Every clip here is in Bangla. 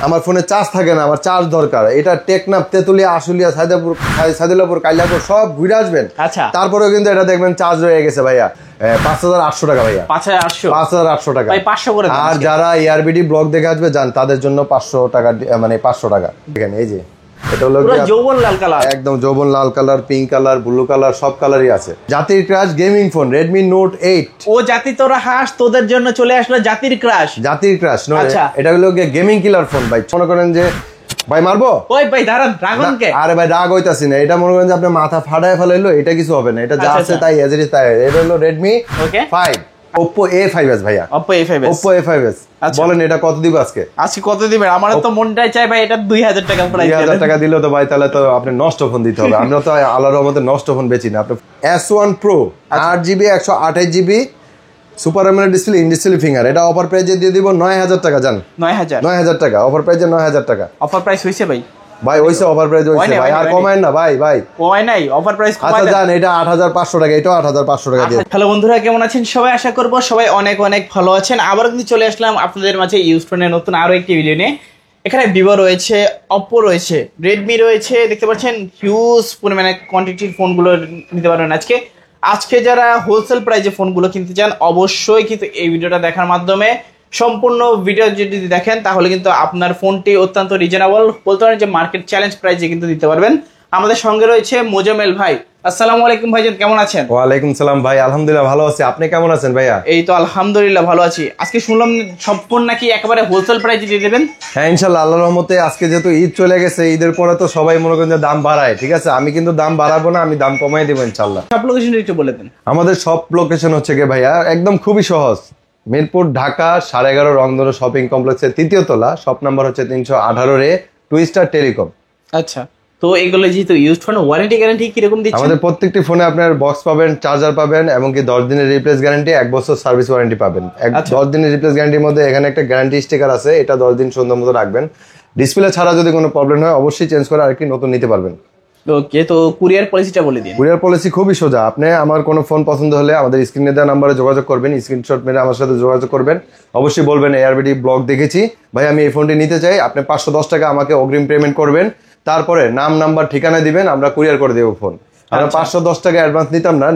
আমার ফোনে চার্জ থাকে না, আমার চার্জ দরকার। এটা টেকনাফ, তেতুলিয়া, আশুলিয়া, সাইদুল্লাহপুর, কালিয়াপুর সব ঘুরে আসবেন। আচ্ছা, তারপরেও কিন্তু এটা দেখবেন চার্জ রয়ে গেছে ভাইয়া 5800 টাকা ভাইয়া, 5800 টাকা। আর যারা এআরবিডি ব্লগ দেখে আসবে যান, তাদের জন্য 500 টাকা, মানে 500 টাকা। দেখেন এই যে এটা হলো যৌবন লাল কালার, একদম যৌবন লাল colour, pink colour, blue colour, সব কালারই আছে। জাতির crush gaming phone Redmi Note 8। ও জাতি তোরা হাস, তোদের জন্য চলে আসলো জাতির ক্রাশ। জাতির ক্রাশ এটা হলো গেমিং কিলার ফোন ভাই। মনে করেন যে ভাই মারবো, ওই ভাই দাঁড়ান, ড্রাগন কে? আরে ভাই রাগ হইতাছি না, এটা মনে করেন যে আপনি মাথা ফাটায় ফেলাইলো, এটা কিছু হবে না, এটা যা আছে তাই এজ ইট ইজ তাই। এটা হলো রেডমি 5 Oppo A5s ভাইয়া, Oppo A5s, Oppo A5s। বলেন এটা কত দিব আজকে? আজকে কত দিবেন? আমার তো মনটাই চাই ভাই এটা 2000 টাকা প্রাইস। 2000 টাকা দিলে তো ভাই তাহলে তো আপনি নষ্ট ফোন দিতে হবে। আমরা তো আল্লাহর রহমতে নষ্ট ফোন বেচি না। আপনি S1 Pro 8GB 128GB super AMOLED display, in display finger, এটা অফার প্রাইসে দিয়ে দিব 9000 টাকা। জান 9000 টাকা অফার প্রাইসে, 9000 টাকা অফার প্রাইস হইছে ভাই। ভাই ওইসে অফার প্রাইস হইছে ভাই, আর কমায় না ভাই, কমায় নাই, অফার প্রাইস কমায়। আচ্ছা জান এটা 8500 টাকা, এটাও 8500 টাকা দিয়ে। হ্যালো বন্ধুরা, কেমন আছেন সবাই? আশা করব সবাই অনেক অনেক ভালো আছেন। আবার কিন্তু চলে আসলাম আপনাদের মাঝে ইউজ ফোনের নতুন আরো একটি ভিডিও নিয়ে। এখানে ভিভো রয়েছে, অপো রয়েছে, রেডমি রয়েছে, দেখতে পাচ্ছেন হিউজ পরিমাণে কোয়ান্টিটির ফোনগুলো নিতে পারবেন আজকে যারা হোলসেল প্রাইসে ফোনগুলো কিনতে চান অবশ্যই কিন্তু এই ভিডিওটা দেখার মাধ্যমে সম্পূর্ণ ভিডিও যদি দেখেন তাহলে কিন্তু আপনার ফোনটি অত্যন্ত রিজনেবল, বলতে পারেন যে মার্কেট চ্যালেঞ্জ প্রাইসে কিন্তু দিতে পারবেন। আমাদের সঙ্গে রয়েছে মোজামেল ভাই। আসসালামু আলাইকুম ভাইজান, কেমন আছেন? ওয়ালাইকুম সালাম ভাই, আলহামদুলিল্লাহ ভালো আছি। আপনি কেমন আছেন ভাইয়া? এই তো আলহামদুলিল্লাহ ভালো আছি। আজকে শুনলাম সব ফোন নাকি একেবারে হোলসেল প্রাইসে দিয়ে দেবেন? হ্যাঁ ইনশাআল্লাহ, আল্লাহর রহমতে। আজকে যেহেতু ঈদ চলে গেছে, ঈদের পরে তো সবাই মনে করেন যে দাম বাড়ায়, ঠিক আছে? আমি কিন্তু দাম বাড়াবো না, আমি দাম কমাই দেবো ইনশাআল্লাহ। সব লোকেশন একটু বলে দেন। আমাদের সব লোকেশন হচ্ছে কি ভাইয়া একদম খুবই সহজ, মিরপুর ঢাকা 11.5 রংধনু শপিং কমপ্লেক্সের 3য় তলা, শপ নাম্বার হচ্ছে 318 রে, টু স্টার টেলিকম। আচ্ছা, তো এগুলো যেহেতু ইউজ ফোন, ওয়ারেন্টি গ্যারান্টি কিরকম দিচ্ছেন? আমাদের প্রত্যেকটি ফোনে আপনার বক্স পাবেন, চার্জার পাবেন, এবং কি 10 দিনের রিপ্লেস গ্যারান্টি, 1 বছর সার্ভিস ওয়ারেন্টি পাবেন। 10 দিনের রিপ্লেস গ্যারান্টির মধ্যে এখানে একটা গ্যারান্টি স্টিকার আছে, এটা 10 দিন সুন্দর মতো রাখবেন। ডিসপ্লে ছাড়া যদি কোনো প্রবলেম হয় অবশ্যই চেঞ্জ করে আরেকটি নতুন নিতে পারবেন। ওকে, তো কুরিয়ার পলিসিটা বলে দিন। কুরিয়ার পলিসি খুবই সোজা। আপনি আমার কোনো ফোন পছন্দ হলে আমাদের স্ক্রিনে দেওয়া নাম্বারে যোগাযোগ করবেন, স্ক্রিনশট মেরে আমার সাথে যোগাযোগ করবেন। অবশ্যই বলবেন এআরবিডি ব্লগ দেখেছি ভাই, আমি এই ফোনটি নিতে চাই। আপনি 510 টাকা আমাকে অগ্রিম পেমেন্ট করবেন, তারপরে নাম নাম্বার ঠিকানা দিবেন, আমরা কুরিয়ার করে দেবো ফোন। আমরা 510 টাকা অ্যাডভান্স নিতাম না,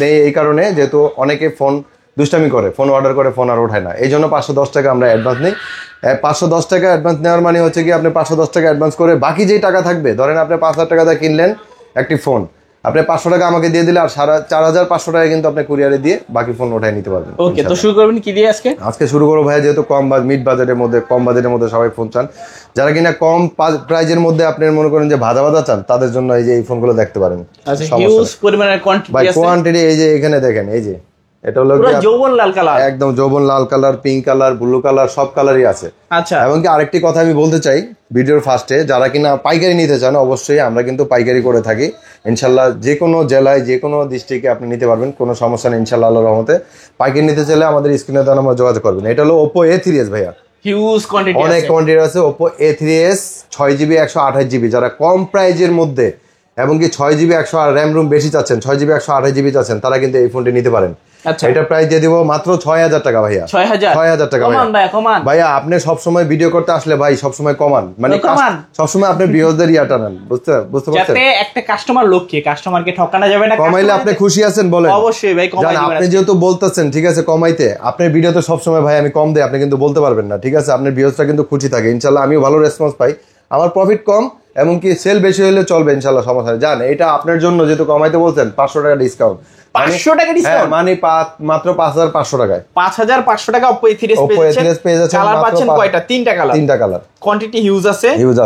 নেই এই কারণে যেহেতু অনেকে ফোন দুষ্টামি করে, ফোন অর্ডার করে ফোন আর ওঠায় না, এই জন্য 510 টাকা আমরা অ্যাডভান্স নিই। 510 টাকা অ্যাডভান্স নেওয়ার মানে হচ্ছে কি আপনি 510 টাকা অ্যাডভান্স করে বাকি যেই টাকা থাকবে, ধরেন আপনি 5000 টাকা দিয়ে কিনলেন একটি ফোন, আপনি 500 টাকা আমাকে দিয়ে দিলে আর 4500 টাকা কিন্তু আপনি কুরিয়ারে দিয়ে বাকি ফোন ওঠাই নিতে পারবেন। ওকে, তো শুরু করবেন কি দিয়ে আজকে শুরু করবো ভাইয়া, যেহেতু মিড বাজেটের মধ্যে, কম বাজেটের মধ্যে সবাই ফোন চান, যারা কিনা কম প্রাইজের মধ্যে আপনি মনে করেন যে ভাজা চান, তাদের জন্য এই যে এই ফোনগুলো দেখতে পারেন। আচ্ছা, হিউজ পরিমাণের কোয়ান্টিটি, এই যে এখানে দেখেন, এই যে এটা হলো যৌবন লাল কালার, একদম যৌবন লাল colour, pink colour, blue colour, সব কালারই আছে। আচ্ছা, এবং কি আরেকটি কথা আমি বলতে চাই ভিডিওর ফার্স্টে, যারা কিনা পাইকারি নিতে চান অবশ্যই আমরা কিন্তু পাইকারি করে থাকি ইনশাল্লাহ। যে কোনো জেলায়, যে কোনো ডিস্ট্রিক্টে আপনি নিতে পারবেন, কোনো সমস্যা নেই ইনশাল্লাহ আল্লাহর রহমতে। পাইকারি নিতে চাইলে আমাদের স্ক্রিনে দেওয়া নাম্বারে যোগাযোগ করবেন। এটা হলো Oppo A3s ভাইয়া, হিউজ কোয়ান্টিটি, অনেক কোয়ান্টিটি আছে। Oppo A3s 6GB 128GB, যারা কম প্রাইজের মধ্যে এবং কি 6GB 100 র্যাম রুম বেশি চাচ্ছেন, 6GB 128GB চাচ্ছেন, তারা কিন্তু এই ফোনটি নিতে পারেন। আচ্ছা, এটা প্রাইস দিয়ে দিব মাত্র 6000 টাকা ভাইয়া। 6000 টাকা ভাইয়া। আপনি সবসময় ভিডিও করতে আসলে ভাই সবসময় কমান, মানে সবসময় আপনি বিহজদের টানান, বুঝতে পারছেন? যাতে একটা কাস্টমার লক্ষ্যে কাস্টমারকে ঠকানো যাবে না। কমাইলে আপনি খুশি আছেন বলেন? অবশ্যই ভাই, কমাই দিবেন। আপনি যেহেতু বলতেছেন ঠিক আছে কমাইতে, আপনার ভিডিওতে সবসময় ভাই আমি কম দেই, আপনি কিন্তু বলতে পারবেন না, ঠিক আছে? আপনার ভিউজটা কিন্তু খুশি থাকে ইনশাআল্লাহ, আমিও ভালো রেসপন্স পাই, আমার প্রফিট কম, এমনকি সেল বেশি হলে চলবে ইনশাআল্লাহ, সমস্যা নেই। জান এটা আপনার জন্য যেহেতু কমাইতে বলছেন, 500 টাকা ডিসকাউন্ট, 500 টাকা ডিসকাউন্ট, মানে মাত্র 5500 টাকায় 5500 টাকা Oppo A3s পেয়ে যাচ্ছেন। কালার পাচ্ছেন কয়টা? 3টা কালার। কোয়ান্টিটি হিউজ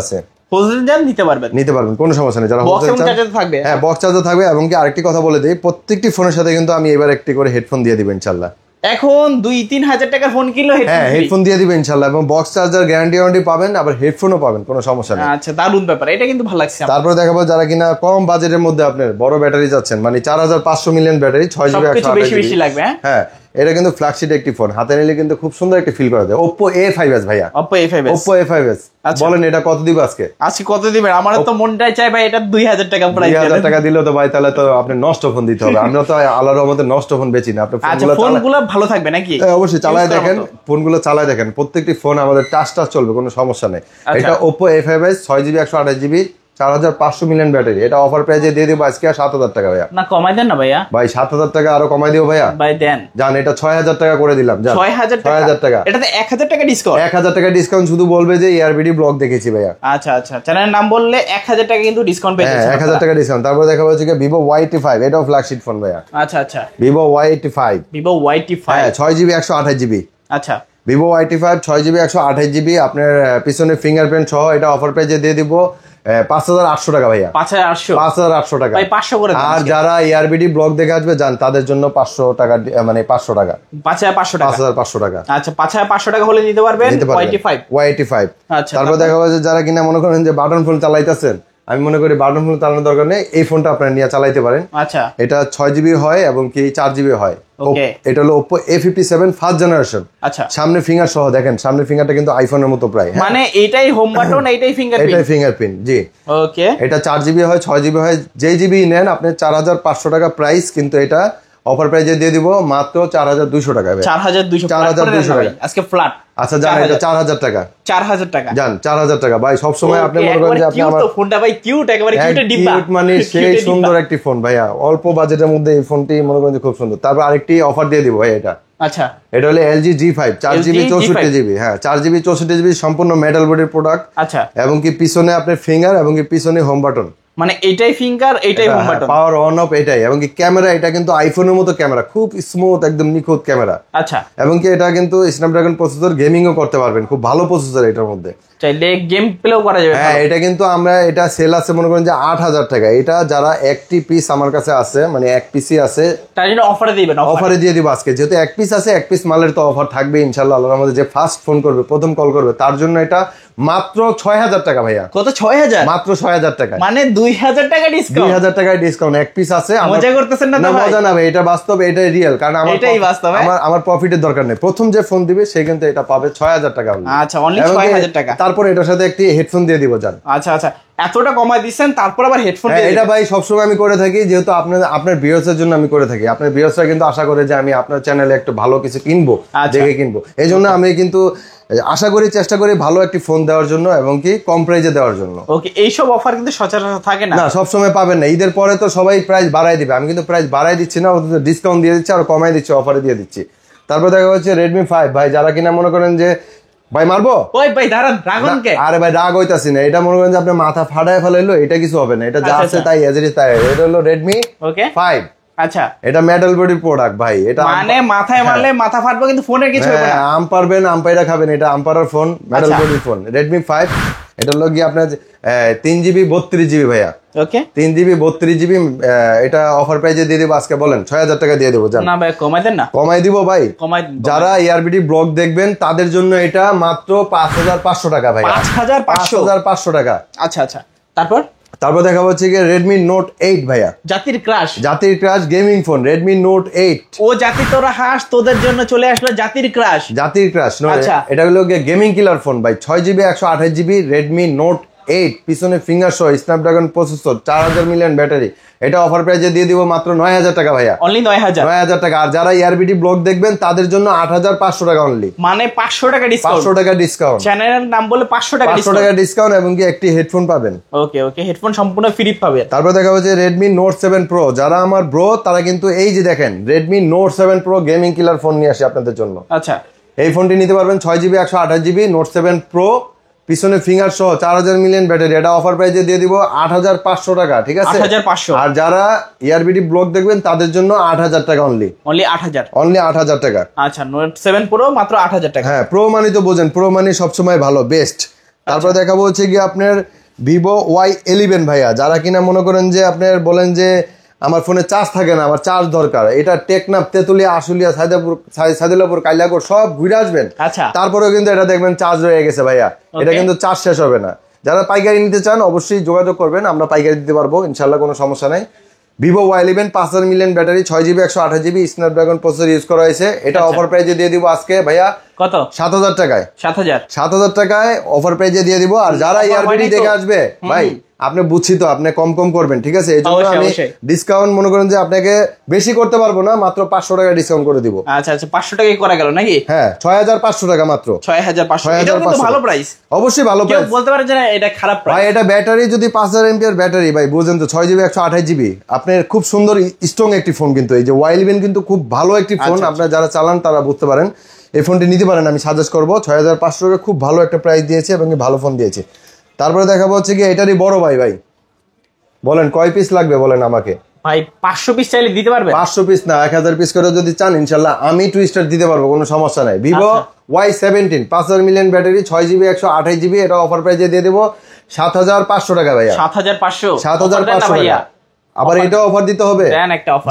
আছে। হোলসেল দাম নিতে পারবেন, কোনো সমস্যা নেই। যারা হোলসেল চার্জার থাকবে, হ্যাঁ বক্স চার্জার থাকবে। এবং কি আরেকটি কথা বলে দেই, প্রত্যেকটি ফোনের সাথে কিন্তু আমি এবার একটি করে হেডফোন দিয়ে দিব ইনশাআল্লাহ। এখন 2-3 হাজার টাকার ফোন কিনলো হেডফোন দিয়ে দিবেন ইনশাআল্লাহ, এবং বক্স চার্জার গ্যারান্টি পাবেন, আবার হেডফোনও পাবেন, কোনো সমস্যা নেই। আচ্ছা, দারুণ ব্যাপার, এটা কিন্তু ভালো লাগছে। তারপরে দেখাবো যারা কিনা কম বাজেটের মধ্যে আপনার বড় ব্যাটারি যাচ্ছেন, মানে 4500 মিলিয়ন ব্যাটারি, 6GB 128GB, বেশি লাগবে। হ্যাঁ এটা কিন্তু ফ্ল্যাগশিপ একটি ফোন, হাতে নিলে কিন্তু খুব সুন্দর একটা ফিল করা যায়। Oppo A5s ভাইয়া, Oppo A5s। Oppo A5s বলেন এটা কত দিব আজকে? আজকে কত দিবেন? আমার তো মনটাই চাই ভাই এটা 2000 টাকা প্রাইস। 2000 টাকা দিলে তো ভাই তাহলে তো আপনি নষ্ট ফোন দিতে হবে। আমরা তো আল্লাহর রহমতে নষ্ট ফোন বেচি না। আপনি ফোনগুলো ভালো থাকবে নাকি? অবশ্যই চালায় দেখেন, ফোনগুলো চালায় দেখেন, প্রত্যেকটি ফোন আমাদের টাচ চলবে, কোনো সমস্যা নেই। এটা Oppo A5s 6GB 128GB 4500 million battery. এটা অফার প্রাইসে দিয়ে দিব আজকে 7000 টাকা ভাইয়া। না কমাই দেন না ভাইয়া। ভাই 7000 টাকা আরো কমাই দিও ভাইয়া। ভাই দেন। জান এটা 6000 টাকা করে দিলাম। জান 6000 টাকা। এটাতে 1000 টাকা ডিসকাউন্ট। 1000 টাকা ডিসকাউন্ট, শুধু বলবে যে এআরবিডি ব্লগ দেখেছি ভাইয়া। আচ্ছা আচ্ছা, চ্যানেলের নাম বললে 1000 টাকা কিন্তু ডিসকাউন্ট পেয়ে যাচ্ছেন। 1000 টাকা ডিসকাউন্ট। তারপর দেখা হচ্ছে কি Vivo Y85, এটাও ফ্ল্যাগশিপ ফোন ভাইয়া। আচ্ছা আচ্ছা, Vivo Y85, Vivo Y85 6GB 128GB। আচ্ছা, Vivo Y85 6GB 128GB, আপনার পিছনে ফিঙ্গারপ্রিন্ট সহ। এটা অফার প্রাইসে দিয়ে দিব 5800 টাকা ভাইয়া। 5800 টাকা ভাই 500 করে দেন। আর যারা এআরবিডি ব্লগ দেখে আসবে জান তাদের জন্য 500 টাকা, মানে 500 টাকা, 5500 টাকা, 5500 টাকা। আচ্ছা 5500 টাকা হলে নিতে পারবেন Y85। আচ্ছা, তারপর দেখা যাচ্ছে যারা কিনা মনে করেন যে বাটন ফোন চালাইতেছেন, আমি মনে করি বাটন ফোন চালানোর দরকার নেই, এই ফোনটা আপনারা নিয়ে চালাইতে পারেন। আচ্ছা, এটা 6GB হয় এবং কি 4GB হয়। ওকে, এটা হলো Oppo A57 ফার্স্ট জেনারেশন। আচ্ছা, সামনে ফিঙ্গার সহ দেখেন, সামনে ফিঙ্গারটা কিন্তু আইফোনের মতো প্রায়। মানে এটাই হোম বাটন, এটাই ফিঙ্গারপ্রিন্ট, এটাই ফিঙ্গারপ্রিন্ট, জি। ওকে, এটা 4GB হয় 6GB হয়, যে জিবি নেন আপনি 4500 টাকা প্রাইস, কিন্তু এটা অফার প্রাইসে দিয়ে দিব মাত্র 4200 টাকা। 4200 টাকা আজকে ফ্ল্যাট। আচ্ছা জান এটা 4000 টাকা। 4000 টাকা জান 4000 টাকা ভাই। সব সময় আপনি মনে করেন যে আপনি আমার ফোনটা ভাই কিউট, একেবারে কিউটের ডিব্বা, কিউট মানে সেই সুন্দর একটি ফোন ভাইয়া। অল্প বাজেটের মধ্যে এই ফোনটি মনে করেন যে খুব সুন্দর। তারপর আরেকটি অফার দিয়ে দিব ভাই এটা। আচ্ছা, এটা হলো LG G5 4GB 64GB। হ্যাঁ 4GB 64GB সম্পূর্ণ মেটাল বডির প্রোডাক্ট। আচ্ছা, এবং কি পিছনে আপনার ফিঙ্গার এবং কি পিছনে হোম বাটন, মানে এটাই ফিঙ্গার, এটাই home button, power on of এটাই। এবং কি ক্যামেরা, এটা কিন্তু আইফোনের মতো ক্যামেরা, খুব স্মুথ একদম নিখুঁত ক্যামেরা। আচ্ছা, এবং কি এটা কিন্তু স্ন্যাপড্রাগন প্রসেসর, গেমিংও করতে পারবেন, খুব ভালো প্রসেসর এটার মধ্যে, চাইলে গেম প্লেও করা যাবে। হ্যাঁ এটা কিন্তু আমরা এটা সেল আছে মনে করেন যে 8000 টাকা। এটা যারা একটি পিস আমার কাছে আছে, মানে এক পিসই আছে, তার জন্য অফারে দিবেন, অফারে দিয়ে দিব আজকে। যেহেতু এক পিস আছে, এক পিস মালের তো অফার থাকবে ইনশাআল্লাহ। আল্লাহর রহমতে যে ফার্স্ট ফোন করবে, প্রথম কল করবে, তার জন্য এটা মাত্র 6000 টাকা ভাইয়া। কত? 6000? মাত্র 6000 টাকা, মানে 2000 টাকা ডিসকাউন্ট। 2000 টাকায় ডিসকাউন্ট, এক পিস আছে। মজা করতেছেন না? না মজা না ভাই, এটা বাস্তব, এটাই রিয়েল। কারণ এটাই বাস্তব, আমার প্রফিটের দরকার নেই। প্রথম যে ফোন দিবে সে কিন্তু এটা পাবে 6000 টাকা। আচ্ছা, অনলি 6000 টাকা। তারপর এটার সাথে একটি হেডফোন দিয়ে দিব জান। আচ্ছা আচ্ছা, এতটা কমায় দিচ্ছেন, তারপর আবার হেডফোন দিয়ে? এটা ভাই সবসময় আমি করে থাকি, যেহেতু আপনার ভিউয়ার্সের জন্য আমি করে থাকি। আপনার ভিউয়ার্সরা কিন্তু আশা করে যে আমি আপনার চ্যানেলে একটু ভালো কিছু কিনবো, দেখে কিনবো। এই জন্য আমি কিন্তু আশা করি, চেষ্টা করি ভালো একটি ফোন দেওয়ার জন্য এবং কি কম প্রাইসে দেওয়ার জন্য। ওকে, এইসব অফার কিন্তু সচরাচর থাকে না, না সবসময় পাবেন না। ঈদের পরে তো সবাই প্রাইস বাড়াই দিবে, আমি কিন্তু প্রাইস বাড়াই দিচ্ছি না, ওদের ডিসকাউন্ট দিয়ে দিচ্ছি আর কমাই দিচ্ছি, অফারে দিয়ে দিচ্ছি। তারপর দেখা হচ্ছে Redmi 5 ভাই, যারা কিনা মনে করেন যে ভাই মারবো, ওই ভাই দাঁড়ান, রাগন কে? আরে ভাই রাগ হইতাছি না, এটা মনে করেন যে আপনি মাথা ফাটায় ফেলাইলো, এটা কিছু হবে না, এটা যা আছে তাই এজ ইট ইজ তাই। এটা হলো Redmi 5। আচ্ছা, এটা মেটাল বডির প্রোডাক্ট ভাই। এটা মানে মাথায় মারলে মাথা ফাটবে, কিন্তু ফোনের কিছু হবে না। আম পারবেন, আম পাইরা খাবেন, এটা আম্পারার ফোন, মেটাল বডির ফোন Redmi 5। এটা হলো কি আপনার 3GB 32GB ভাইয়া। ওকে, 3GB 32GB। এটা অফার প্রাইসে দিয়ে দেবো আজকে, বলেন 6000 টাকা দিয়ে দেবো। না ভাই কমাই দেন না? কমাই দিব ভাই, কমাই। যারা এআরবিডি ব্লগ দেখবেন তাদের জন্য এটা মাত্র 5500 টাকা ভাই। 5500 টাকা। আচ্ছা আচ্ছা, তারপর দেখা হচ্ছে কি Redmi Note 8 ভাইয়া, জাতির crush gaming phone Redmi Note 8। ও জাতি তোরা হাস, তোদের জন্য চলে আসলো জাতির ক্রাশ। আচ্ছা, এটা হলো গেমিং কিলার ফোন ভাই। 6GB 128GB Redmi Note 8, পিছনে ফিঙ্গার সহ, স্ন্যাপড্রাগন প্রসেসর, 4000 মিলিয়ন ব্যাটারি। এটা অফার প্রাইসে দিয়ে দিব মাত্র 9000 টাকা ভাইয়া। অনলি 9000 টাকা। আর যারা এআরবিডি ব্লগ দেখবেন তাদের জন্য 8500 টাকা অনলি, মানে 500 টাকা ডিসকাউন্ট। 500 টাকা ডিসকাউন্ট, চ্যানেলের নাম বলে 500 টাকা ডিসকাউন্ট এবং কি একটি হেডফোন পাবেন। ওকে ওকে, হেডফোন সম্পূর্ণ ফ্রি পাবেন। তারপর দেখা হচ্ছে Redmi Note 7 Pro। যারা আমার ব্রো তারা কিন্তু এই যে দেখেন Redmi Note 7 Pro গেমিং কিলার ফোন নিয়ে আসি আপনাদের জন্য। আচ্ছা, এই ফোনটি নিতে পারবেন 6GB 128GB Note 7 Pro, পিছনে ফিঙ্গার সহ, 4000 মিলিয়ন ব্যাটারি। এটা অফার প্রাইসে দিয়ে দিব 8500 টাকা, ঠিক আছে? 8500। আর যারা এআরবিডি ব্লগ দেখবেন তাদের জন্য 8000 টাকা অনলি 8000 টাকা। আচ্ছা, Note 7 Pro মাত্র 8000 টাকা। হ্যাঁ, প্রো মানি তো বোঝেন, প্রো মানি সবসময় ভালো, বেস্ট। তারপর দেখাবো হচ্ছে কি আপনার Vivo Y11 ভাইয়া, যারা কিনা মনে করেন যে আপনার বলেন যে আমার ফোনে চার্জ থাকে না, আমার চার্জ দরকার। এটা টেকনাফ, তেতুলিয়া, আশুলিয়া, সাইদুল্লাহপুর, কাইলাকোট সব ঘুরে আসবেন, তারপরেও কিন্তু এটা দেখবেন চার্জ রয়ে গেছে ভাইয়া। এটা কিন্তু চার্জ শেষ হবে না। যারা পাইকারি নিতে চান অবশ্যই যোগাযোগ করবেন, আমরা পাইকারি দিতে পারবো ইনশাল্লাহ, কোনো সমস্যা নাই। Vivo Y11 5000 million battery 6GB 128GB Snapdragon processor use করা হয়েছে। এটা অফার প্রাইজে দিয়ে দিব আজকে ভাইয়া কত? 7000 টাকায়। 7000 টাকায় অফার প্রাইজে দিয়ে দিব। আর যারা ইয়ারবিডি দেখে আসবে ভাই, আপনি বুঝছি তো, আপনি কম করবেন, ঠিক আছে? এই জন্য আমি ডিসকাউন্ট মনে করেন যে আপনাকে বেশি করতে পারবো না, মাত্র 500 টাকা ডিসকাউন্ট করে দিব। আচ্ছা 500 টাকায় করা গেল নাকি? হ্যাঁ 6500 টাকা মাত্র। 6500 এটা কিন্তু ভালো প্রাইস, অবশ্যই ভালো প্রাইস। কেউ বলতে পারে যে না এটা খারাপ প্রাইস ভাই। এটা ব্যাটারি যদি 5000 এমপিআর ব্যাটারি ভাই, বুঝেন তো, 6GB 128GB আপনার খুব সুন্দর স্ট্রং একটি ফোন। কিন্তু এই যে Y11 কিন্তু খুব ভালো একটি ফোন, আপনারা যারা চালান তারা বুঝতে পারেন। এই ফোনটি নিতে পারেন, আমি সাজেস্ট করবো। 6500 টাকা খুব ভালো একটা প্রাইস দিয়েছে এবং ভালো ফোন দিয়েছে। তারপরে দেখাবো হচ্ছে কি এটারই বড় ভাই। বলেন কয় পিস লাগবে বলেন আমাকে ভাই? 500 পিস চাইলে দিতে পারবে? 500 পিস না, 1000 পিস করে যদি চান ইনশাল্লাহ আমি টুইস্টার দিতে পারবো, কোনো সমস্যা নাই। Vivo Y17 5000 million battery 6GB 128GB, এটা অফার প্রাইজে দিয়ে দেবো 7500 টাকা ভাইয়া। 7500 টাকা। আবার এটা অফার দিতে হবে,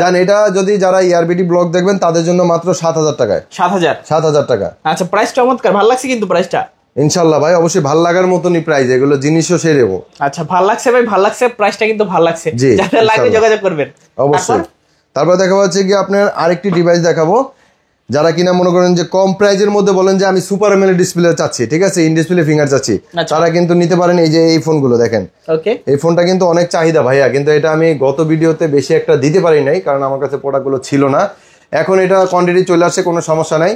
জান। এটা যদি যারা ইয়ারবিডি ব্লগ দেখবেন তাদের জন্য মাত্র 7000 টাকায়। 7000 টাকা। আচ্ছা প্রাইস চমৎকার, ভালো লাগছে কিন্তু প্রাইসটা। ইনশাল্লাহ ভাই, অবশ্যই ভালো লাগার মতনই প্রাইস, এগুলো জিনিসও সেই দেবো। আচ্ছা ভালো লাগছে ভাই, ভালো লাগছে, প্রাইসটা কিন্তু ভালো লাগছে। যাদের লাগবে যোগাযোগ করবেন অবশ্যই। তারপর দেখাবো হচ্ছে কি আপনার আরেকটি ডিভাইস দেখাবো, যারা কিনা মনে করেন যে কম প্রাইজের মধ্যে বলেন যে আমি সুপার এমএলইডি ডিসপ্লে চাচ্ছি, ঠিক আছে, ইন ডিসপ্লে ফিঙ্গার চাচ্ছি, তারা কিন্তু নিতে পারেন। এই যে এই ফোনগুলো দেখেন, এই ফোনটা কিন্তু অনেক চাহিদা ভাইয়া, কিন্তু এটা আমি গত ভিডিওতে বেশি একটা দিতে পারি নাই, কারণ আমার কাছে প্রোডাক্টগুলো ছিল না। এখন এটা কোয়ান্টিটি চলে আসছে, কোনো সমস্যা নাই।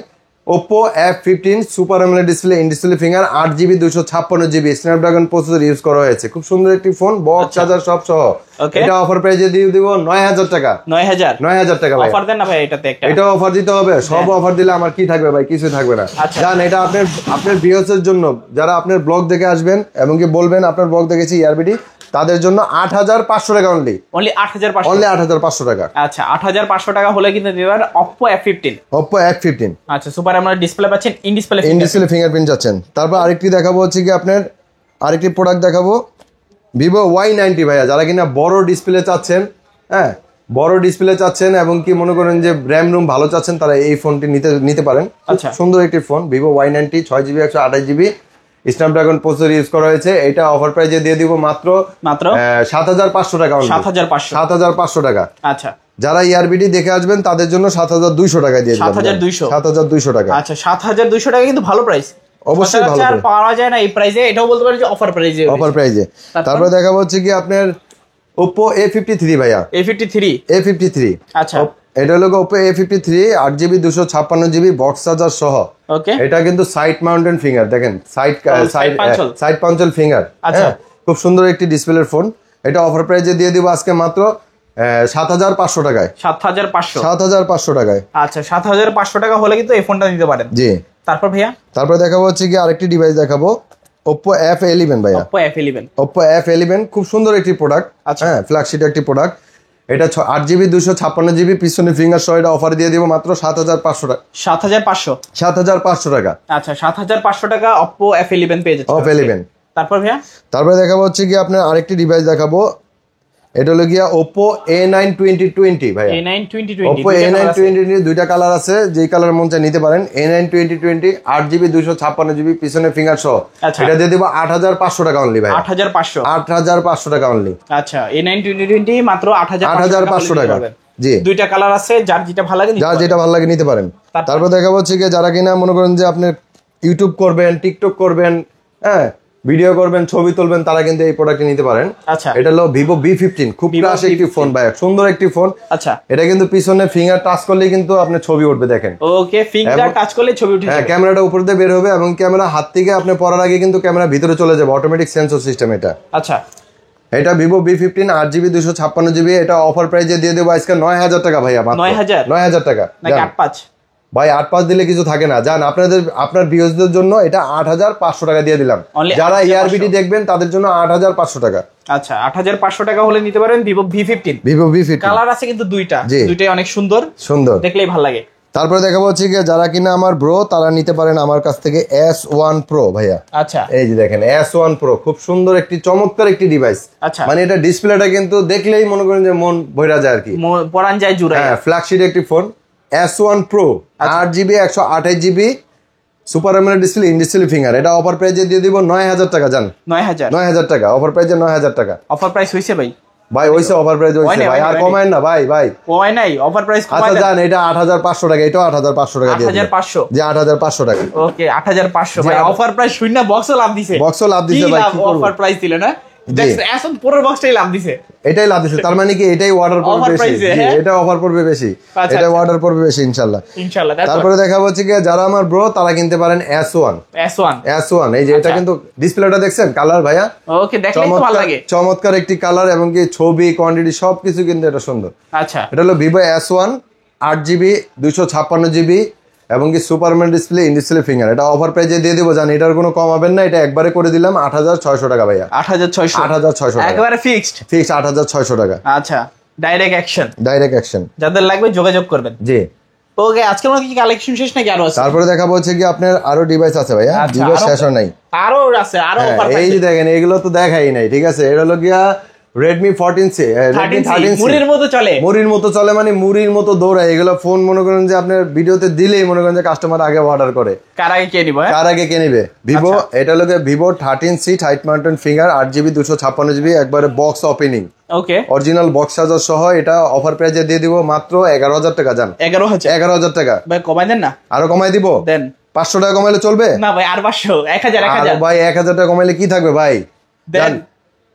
Oppo F15 super AMOLED display, in display finger, 8GB 256GB Snapdragon processor use করা হয়েছে। খুব সুন্দর একটি ফোন, বক্স চার্জার সব সহ। এটা অফার প্রাইজে দিয়ে দিব 9000 টাকা। 9000 টাকা ভাই। অফার দেন না ভাই এটাতে একটা। এটা অফার দিতে হবে, সব অফার দিলে আমার কি থাকবে ভাই? কিছু থাকবে না। জান এটা আপনার ভিউয়ার্সের জন্য, যারা আপনার ব্লগ দেখে আসবেন এবং কি বলবেন আপনার ব্লগ দেখেছি ইয়ারবিডি, তাদের জন্য 8500 টাকা অনলি। 8500 টাকা। আচ্ছা 8500 টাকা হলে কিন্তু দিবেন Oppo F15। আচ্ছা সুপার AMOLED ডিসপ্লে পাচ্ছেন, ইন ডিসপ্লে ফিঙ্গারপ্রিন্ট চাচ্ছেন। তারপর আরেকটি দেখাবো হচ্ছে কি আপনার আরেকটি প্রোডাক্ট দেখাবো, Vivo Y90 ভাইয়া, যারা কিনা বড় ডিসপ্লে চাচ্ছেন, হ্যাঁ বড় ডিসপ্লে চাচ্ছেন এবং কি মনে করেন যে র্যাম রুম ভালো চাচ্ছেন, তারা এই ফোনটি নিতে পারেন। আচ্ছা সুন্দর একটি phone Vivo Y90 6GB 128GB Snapdragon processor use করা হয়েছে। এটা অফার প্রাইজে দিয়ে দিব মাত্র 7500 টাকা। 7500 টাকা। আচ্ছা যারা ইয়ারবিডি দেখে আসবেন তাদের জন্য 7200 টাকা দিয়ে দিলাম। 7200 টাকা। আচ্ছা 7200 টাকা কিন্তু ভালো প্রাইস, অবশ্যই ভালো প্রাইস পাওয়া যায় না এই প্রাইসে, এটাও বলতে পারেন যে অফার প্রাইজে। তারপর দেখাবো হচ্ছে কি আপনার Oppo A53 ভাইয়া। A53 আচ্ছা এটা হলো Oppo A53 8GB 256GB box charger সহ। এটা কিন্তু সাইড মাউন্টেন ফিঙ্গার, দেখেন সাইড পাঞ্চল ফিঙ্গার। আচ্ছা খুব সুন্দর একটি ডিসপ্লের ফোন। এটা অফার প্রাইজে দিয়ে দিব আজকে মাত্র 7500 টাকায়। 7500 টাকায়। আচ্ছা 7500 টাকা হলে কিন্তু এই ফোনটা নিতে পারেন। জি। তারপর ভাইয়া তারপর দেখাবো হচ্ছে কি আরেকটি ডিভাইস দেখাবো, Oppo F11 ভাইয়া। Oppo F11 খুব সুন্দর একটি প্রোডাক্ট, হ্যাঁ ফ্ল্যাগশিপ একটি প্রোডাক্ট। এটা 8GB 256GB পিছনে ফিঙ্গার সহ, এটা অফার দিয়ে দিব মাত্র 7500 টাকা। 7500 টাকা। আচ্ছা 7500 টাকা Oppo F11 পেয়ে যাচ্ছে। F11। তারপর ভাইয়া তারপরে দেখাবো হচ্ছে কি আপনার আরেকটি ডিভাইস দেখাবো, এটা হলো গিয়া Oppo A9 2020 ভাইয়া। Oppo A9 2020 দুইটা কালার আছে, যেই কালার মন চায় নিতে পারেন। A9 2020 8GB 256GB পিছনে ফিঙ্গার সহ, এটা দিয়ে দিব 8500 টাকা অনলি ভাই। 8500 টাকা অনলি। আচ্ছা A9 2020 মাত্র 8500 টাকা। জি দুইটা কালার আছে, যার যেটা ভালো লাগে নিতে পারেন। তারপর দেখাবো হচ্ছে কি যারা কিনা মনে করেন যে আপনি ইউটিউব করবেন, টিকটক করবেন, হ্যাঁ ভিডিও করবেন, ছবি তুলবেন, তারা কিন্তু এই প্রোডাক্টটি নিতে পারেন। আচ্ছা এটা হলো Vivo V15, খুব ক্লাস একটি ফোন ভাই, সুন্দর একটি ফোন। আচ্ছা এটা কিন্তু পিছনে ফিঙ্গার টাচ করলেই কিন্তু আপনার ছবি উঠবে, দেখেন। ওকে ফিঙ্গার টাচ করলে ছবি উঠে যাবে। হ্যাঁ ক্যামেরাটা উপর দিয়ে বের হবে এবং ক্যামেরা হাত থেকে আপনি পড়ার আগে কিন্তু ক্যামেরা ভিতরে চলে যাবে, অটোমেটিক সেন্সর সিস্টেম এটা। আচ্ছা এটা Vivo V15 8GB 256GB, এটা অফার প্রাইজে দিয়ে দেবো আজকে 9000 টাকা ভাইয়া। 9000 টাকা নাকি 85 ভাই? 85 দিলে কিছু থাকে না, জান। আপনার ভিউয়ারদের জন্য এটা 8500 টাকা দিয়ে দিলাম। যারা ইয়ারবিডি দেখবেন তাদের জন্য 8500 টাকা। আচ্ছা 8500 টাকা হলে নিতে পারেন Vivo V15। কালার আছে কিন্তু দুইটাই অনেক সুন্দর, দেখলেই ভালো লাগে। তারপরে দেখাবো হচ্ছে কি যারা কিনা আমার ব্রো, তারা নিতে পারেন আমার কাছ থেকে S1 Pro ভাইয়া। আচ্ছা এই যে দেখেন S1 Pro, খুব সুন্দর একটি চমৎকার একটি ডিভাইস। আচ্ছা মানে এটা ডিসপ্লেটা কিন্তু দেখলেই মনে করেন যে মন ভরে যায় আর কি, পরান যায় জুড়ায়। হ্যাঁ ফ্ল্যাগশিপ একটি phone S1 Pro 8GB 128GB super AMOLED display, in display finger. এটা অফার প্রাইজে দিয়ে দিব 9000 টাকা। জান 9000 টাকা অফার প্রাইজে 9000 টাকা। অফার প্রাইস হইছে ভাই? ভাই হইছে অফার প্রাইস হইছে ভাই, আর কমায়েন না ভাই। কমায় নাই, অফার প্রাইস কমায় আচ্ছা জান, এটা 8500 টাকা, এটাও 8500 টাকা দিয়ে 8500, যে 8500 টাকা। ওকে 8500 ভাই, অফার প্রাইস শূন্য, বক্সও লাভ দিছে, বক্সও লাভ দিছে ভাই, কি করব, অফার প্রাইস দিলে না, এখন পুরো বক্সটাই লাভ দিছে, এটাই লাভ দিছে। তার মানে কি এটাই অর্ডার পড়বে বেশি, এটা অফার পড়বে বেশি, এটা অর্ডার পড়বে বেশি ইনশাআল্লাহ। তারপরে দেখাবো হচ্ছে কি যারা আমার ব্রো তারা কিনতে পারেন S1, এই যে এটা কিন্তু ডিসপ্লেটা দেখছেন কালার ভাইয়া, ওকে দেখলেই তো ভালো লাগে, চমৎকার একটি কালার এবং কি ছবি কোয়ান্টিটি সবকিছু কিন্তু এটা সুন্দর। আচ্ছা এটা হলো Vivo S1 8GB 256GB এবং কি Superman display, in display finger. এটা অফার প্রাইজে দিয়ে দিব, জানি এটার কোনো কম হবে না, এটা একবারে করে দিলাম 8600 টাকা ভাইয়া, 8600 টাকা একবারে ফিক্সড 8600 টাকা। আচ্ছা ডাইরেক্ট অ্যাকশন, যাদের লাগবে যোগাযোগ করবেন। জি ওকে, আজকে আমরা কি কালেকশন শেষ নাকি আরো আছে? তারপরে দেখাবো হচ্ছে কি আপনার আরো ডিভাইস আছে ভাইয়া, ডিভাইস শেষ হয় নাই, আরো আছে, আরো অফার এই যে দেখেন এগুলো তো দেখাই নাই, ঠিক আছে। এটা হলো গিয়া Redmi 14C, Redmi 13C মুড়ির মতো চলে মানে মুড়ির মতো দৌড়ায়। এগুলো ফোন মনে করেন যে আপনার ভিডিওতে দিলেই মনে করেন যে কাস্টমার আগে অর্ডার করে, কার আগে কে নিবে ভিভো। এটা হলো Vivo 13C tight mountain finger 8GB 256GB একবারে বক্স ওপেনিং, ওকে অরিজিনাল বক্স চার্জার সহ। এটা অফার প্রাইজে দিয়ে দিব মাত্র 11000 টাকা। জান 11000 টাকা ভাই, কমাই দেন না, আরো কমাই দিব, দেন 500 টাকা কমাইলে চলবে না ভাই, আর 500 1000 ভাই, 1000 টাকা কমাইলে কি থাকবে ভাই, দেন।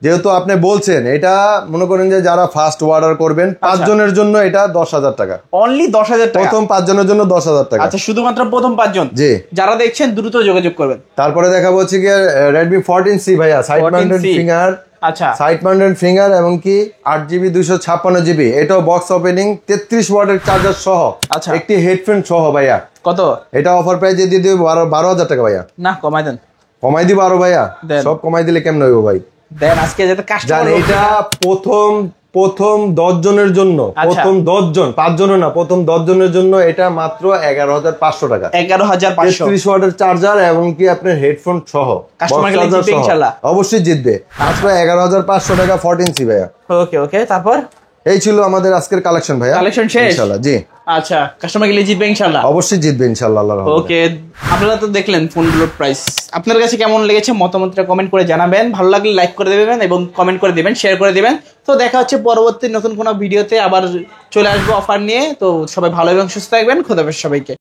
যেহেতু আপনি বলছেন এটা মনে করেন যে যারা ফার্স্ট অর্ডার করবেন 5 জনের জন্য এটা 10000 টাকা, অনলি 10000 টাকা, প্রথম 5 জনের জন্য 10000 টাকা। আচ্ছা শুধুমাত্র প্রথম 5 জন, জি যারা দেখছেন দ্রুত যোগাযোগ করবেন। তারপরে দেখাবো হচ্ছে কি Redmi 14C ভাইয়া, সাইড মাউন্টেড ফিঙ্গার, আচ্ছা সাইড মাউন্টেড ফিঙ্গার এবং কি 8GB 256GB, এটাও বক্স ওপেনিং 33 ওয়াটের চার্জার সহ, আচ্ছা একটি হেডফোন সহ ভাইয়া। কত এটা অফার প্রাইজে দিয়ে দিব 12000 টাকা ভাইয়া। না কমাই দেন, কমাই দিব আরো ভাইয়া, সব কমাই দিলে কেমন হইব ভাই, দেন আজকে যাতে কাস্টমার। এটা প্রথম 10 জনের জন্য, প্রথম 10 জন, 5 জনের না, প্রথম 10 জনের জন্য এটা মাত্র 11500 টাকা, 11500 33 ওয়াটের চার্জার এবং কি আপনার হেডফোন সহ, কাস্টমার জিতবে ইনশাআল্লাহ, অবশ্যই জিতবে। মাত্র 11500 টাকা 14C ভাইয়া। ওকে তারপর এই ছিল আমাদের আজকের কালেকশন ভাইয়া, কালেকশন শেষ ইনশাআল্লাহ। জি আচ্ছা, কাস্টমার গেলে জিতবে ইনশাআল্লাহ, অবশ্যই জিতবে ইনশাআল্লাহ আল্লাহর রহমতে। ওকে, আপনারা তো দেখলেন ফোনগুলোর প্রাইস, আপনার কাছে কেমন লেগেছে মতামতটা কমেন্ট করে জানাবেন, ভালো লাগলে লাইক করে দেবেন এবং কমেন্ট করে দিবেন, শেয়ার করে দিবেন। তো দেখা হচ্ছে পরবর্তী নতুন কোনো ভিডিওতে, আবার চলে আসবো অফার নিয়ে। তো সবাই ভালো এবং সুস্থ থাকবেন, খোদা হাফেজ সবাইকে।